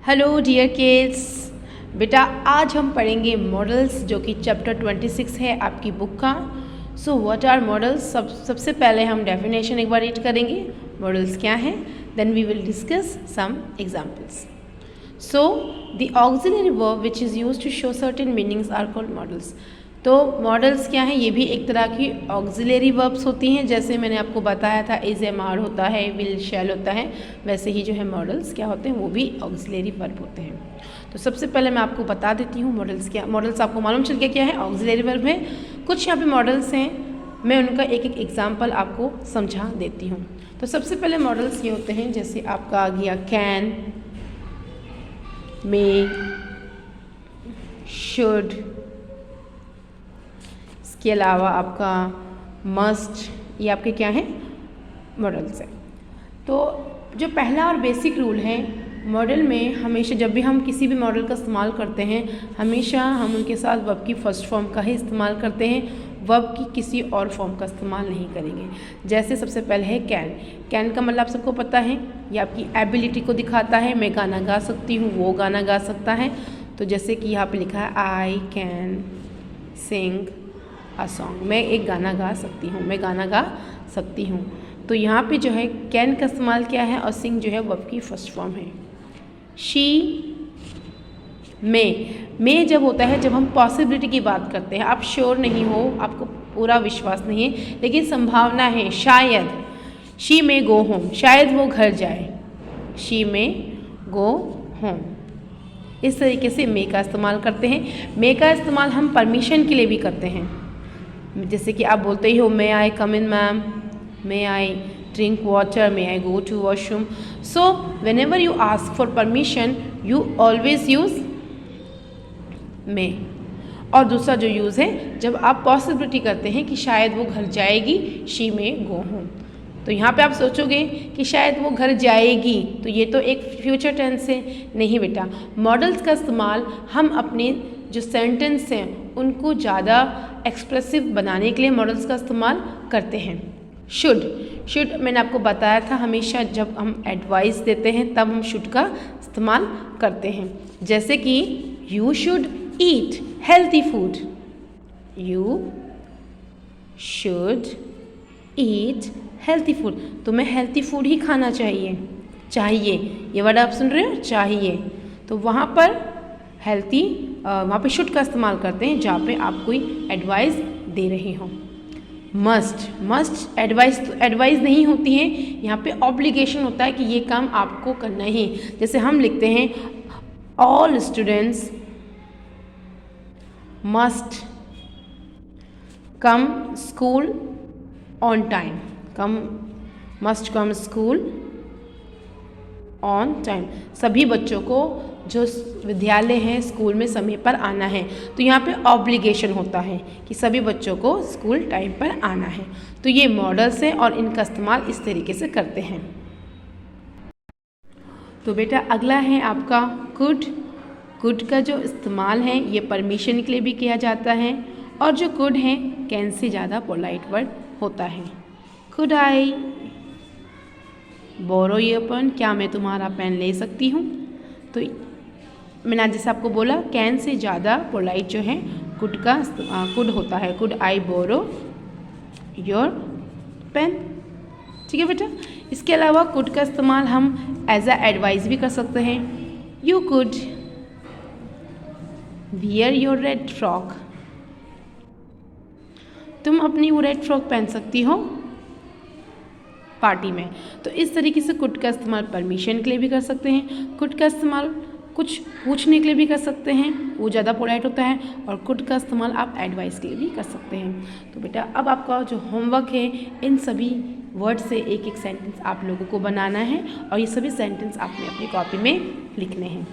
Hello dear kids, बेटा आज हम पढ़ेंगे मॉडल्स जो कि चैप्टर 26 है आपकी बुक का। So what are models? सबसे पहले हम डेफिनेशन एक बार रीड करेंगे, मॉडल्स क्या हैं, then we will discuss some examples. So the auxiliary verb which is used to show certain meanings are called models. तो मॉडल्स क्या हैं? ये भी एक तरह की ऑक्सिलरी वर्ब्स होती हैं, जैसे मैंने आपको बताया था इज एम आर होता है, विल शैल होता है, वैसे ही जो है मॉडल्स क्या होते हैं, वो भी ऑक्सिलरी वर्ब होते हैं। तो सबसे पहले मैं आपको बता देती हूँ मॉडल्स क्या। मॉडल्स आपको मालूम चल गया क्या है, ऑक्सिलरी वर्ब है। कुछ यहाँ पे मॉडल्स हैं, मैं उनका एक एक एग्जाम्पल आपको समझा देती हूँ। तो सबसे पहले मॉडल्स ये होते हैं, जैसे आपका आ गया कैन, मे, शुड, इसके अलावा आपका मस्ट, ये आपके क्या हैं, मॉडल्स हैं। तो जो पहला और बेसिक रूल है मॉडल में, हमेशा जब भी हम किसी भी मॉडल का इस्तेमाल करते हैं, हमेशा हम उनके साथ वर्ब की फर्स्ट फॉर्म का ही इस्तेमाल करते हैं, वर्ब की किसी और फॉर्म का इस्तेमाल नहीं करेंगे। जैसे सबसे पहले है कैन। कैन का मतलब आप सबको पता है, ये आपकी एबिलिटी को दिखाता है। मैं गाना गा सकती हूँ, वो गाना गा सकता है। तो जैसे कि यहाँ पे लिखा है I can sing a song, मैं एक गाना गा सकती हूँ, मैं गाना गा सकती हूँ। तो यहाँ पे जो है कैन का इस्तेमाल क्या है, और सिंग जो है वर्ब की फर्स्ट फॉर्म है। शी, मे जब होता है जब हम पॉसिबिलिटी की बात करते हैं, आप श्योर नहीं हो, आपको पूरा विश्वास नहीं है, लेकिन संभावना है, शायद। शी मे गो होम, शायद वो घर जाए, शी मे गो होम। इस तरीके से मे का इस्तेमाल करते हैं। मे का इस्तेमाल हम परमिशन के लिए भी करते हैं, जैसे कि आप बोलते ही हो may I come in ma'am, may I drink water, may I go to washroom. So whenever you ask for permission you always use may. और दूसरा जो यूज़ है, जब आप पॉसिबिलिटी करते हैं कि शायद वो घर जाएगी, शी मे गो होम। तो यहाँ पे आप सोचोगे कि शायद वो घर जाएगी, तो ये तो एक फ्यूचर टेंस है। नहीं बेटा, मॉडल्स का इस्तेमाल हम अपने जो सेंटेंस हैं उनको ज़्यादा एक्सप्रेसिव बनाने के लिए मॉडल्स का इस्तेमाल करते हैं। शुड मैंने आपको बताया था, हमेशा जब हम एडवाइस देते हैं तब हम शुड का इस्तेमाल करते हैं। जैसे कि you should eat healthy food, you should eat healthy food, तुम्हें हेल्थी फूड ही खाना चाहिए, ये वर्ड आप सुन रहे हो, चाहिए। तो वहाँ पर हेल्थी, वहाँ पे शुड का इस्तेमाल करते हैं जहाँ पे आप कोई एडवाइस दे रहे हो। मस्ट एडवाइस नहीं होती है, यहाँ पे ऑब्लिगेशन होता है कि ये काम आपको करना ही। जैसे हम लिखते हैं all students must come school on time, must come school on time, सभी बच्चों को जो विद्यालय है, स्कूल में समय पर आना है। तो यहाँ पे ऑब्लिगेशन होता है कि सभी बच्चों को स्कूल टाइम पर आना है। तो ये मॉडल्स हैं और इनका इस्तेमाल इस तरीके से करते हैं। तो बेटा अगला है आपका कुड का जो इस्तेमाल है ये परमिशन के लिए भी किया जाता है, और जो कुड है कैन से ज़्यादा पोलाइट वर्ड होता है। Could I borrow your pen, क्या मैं तुम्हारा पेन ले सकती हूँ? तो मैंने आज जैसे आपको बोला, कैन से ज़्यादा पोलाइट जो है कुड होता है। Could I borrow your pen, ठीक है बेटा। इसके अलावा कुड का इस्तेमाल हम एज अ एडवाइस भी कर सकते हैं। You could wear your red frock, तुम अपनी वो रेड फ्रॉक पहन सकती हो पार्टी में। तो इस तरीके से कुड का इस्तेमाल परमिशन के लिए भी कर सकते हैं। कुड का इस्तेमाल कुछ पूछने के लिए भी कर सकते हैं, वो ज़्यादा पोलाइट होता है, और कुड का इस्तेमाल आप एडवाइस के लिए भी कर सकते हैं। तो बेटा अब आपका जो होमवर्क है, इन सभी वर्ड से एक एक सेंटेंस आप लोगों को बनाना है, और ये सभी सेंटेंस आपने अपनी कॉपी में लिखने हैं।